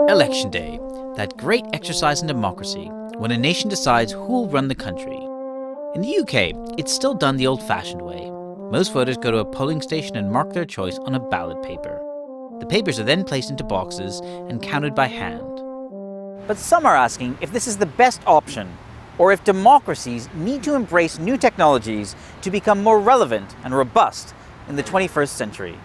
Election Day, that great exercise in democracy when a nation decides who will run the country. In the UK, it's still done the old-fashioned way. Most voters go to a polling station and mark their choice on a ballot paper. The papers are then placed into boxes and counted by hand. But some are asking if this is the best option, or if democracies need to embrace new technologies to become more relevant and robust in the 21st century.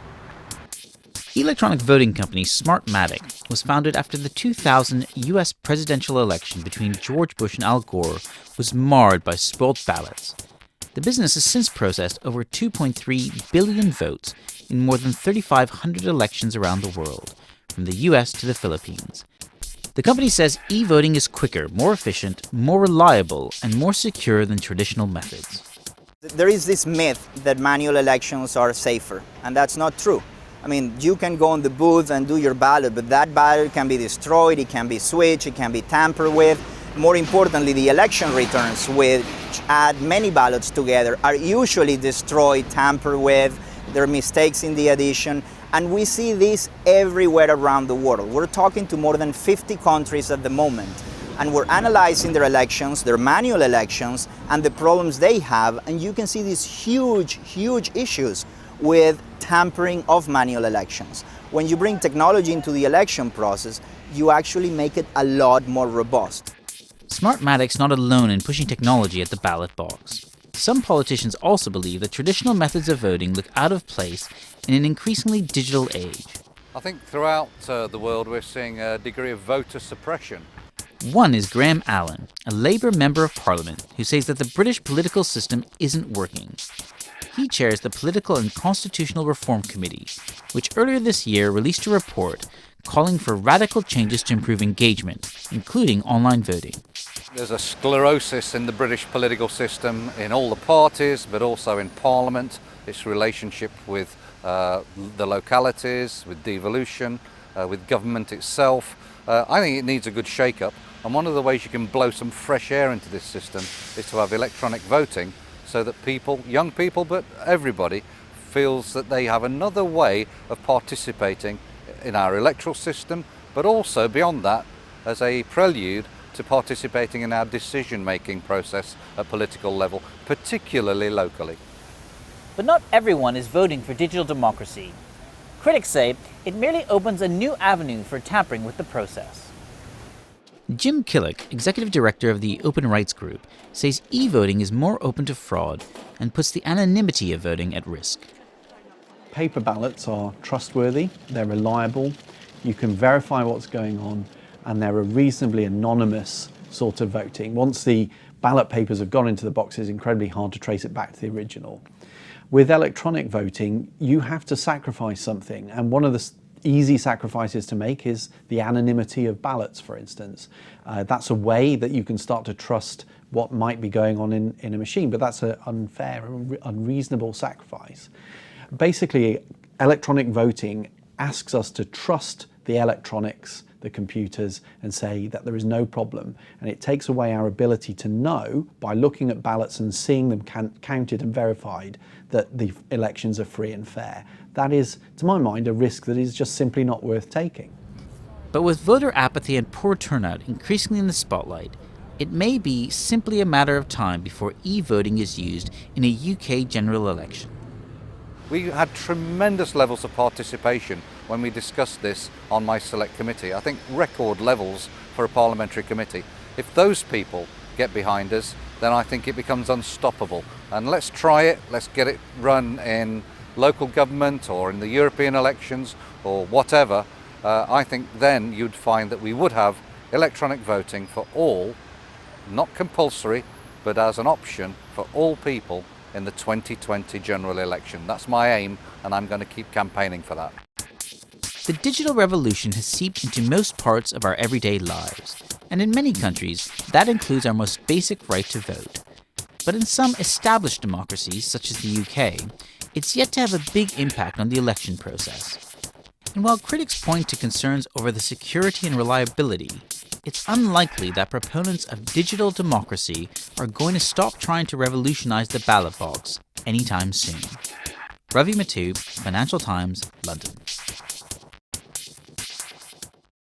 Electronic voting company Smartmatic was founded after the 2000 US presidential election between George Bush and Al Gore was marred by spoiled ballots. The business has since processed over 2.3 billion votes in more than 3,500 elections around the world, from the US to the Philippines. The company says e-voting is quicker, more efficient, more reliable, and more secure than traditional methods. There is this myth that manual elections are safer, and that's not true. I mean, you can go on the booth and do your ballot, but that ballot can be destroyed, it can be switched, it can be tampered with. More importantly, the election returns, which add many ballots together, are usually destroyed, tampered with. There are mistakes in the addition, and we see this everywhere around the world. We're talking to more than 50 countries at the moment, and we're analyzing their elections, their manual elections, and the problems they have, and you can see these huge issues with tampering of manual elections. When you bring technology into the election process, you actually make it a lot more robust. Smartmatic's not alone in pushing technology at the ballot box. Some politicians also believe that traditional methods of voting look out of place in an increasingly digital age. I think throughout the world we're seeing a degree of voter suppression. One is Graham Allen, a Labour Member of Parliament, who says that the British political system isn't working. He chairs the Political and Constitutional Reform Committee, which earlier this year released a report calling for radical changes to improve engagement, including online voting. There's a sclerosis in the British political system, in all the parties, but also in Parliament, its relationship with the localities, with devolution, with government itself. I think it needs a good shake-up, and one of the ways you can blow some fresh air into this system is to have electronic voting, so that people, young people, but everybody, feels that they have another way of participating in our electoral system, but also beyond that, as a prelude to participating in our decision-making process at political level, particularly locally. But not everyone is voting for digital democracy. Critics say it merely opens a new avenue for tampering with the process. Jim Killick, executive director of the Open Rights Group, says e-voting is more open to fraud and puts the anonymity of voting at risk. Paper ballots are trustworthy, they're reliable, you can verify what's going on, and they're a reasonably anonymous sort of voting. Once the ballot papers have gone into the box, it's incredibly hard to trace it back to the original. With electronic voting, you have to sacrifice something, and one of the easy sacrifices to make is the anonymity of ballots, for instance. That's a way that you can start to trust what might be going on in a machine, but that's an unfair, unreasonable sacrifice. Basically, electronic voting asks us to trust the electronics, the computers, and say that there is no problem. And it takes away our ability to know, by looking at ballots and seeing them counted and verified, that the elections are free and fair. That is, to my mind, a risk that is just simply not worth taking. But with voter apathy and poor turnout increasingly in the spotlight, it may be simply a matter of time before e-voting is used in a UK general election. We had tremendous levels of participation when we discussed this on my select committee. I think record levels for a parliamentary committee. If those people get behind us, then I think it becomes unstoppable. And let's try it, let's get it run in local government or in the European elections or whatever. I think then you'd find that we would have electronic voting for all, not compulsory, but as an option for all people in the 2020 general election. That's my aim, and I'm going to keep campaigning for that. The digital revolution has seeped into most parts of our everyday lives, and in many countries, that includes our most basic right to vote. But in some established democracies, such as the UK, it's yet to have a big impact on the election process. And while critics point to concerns over the security and reliability, it's unlikely that proponents of digital democracy are going to stop trying to revolutionize the ballot box anytime soon. Ravi Mattu, Financial Times, London.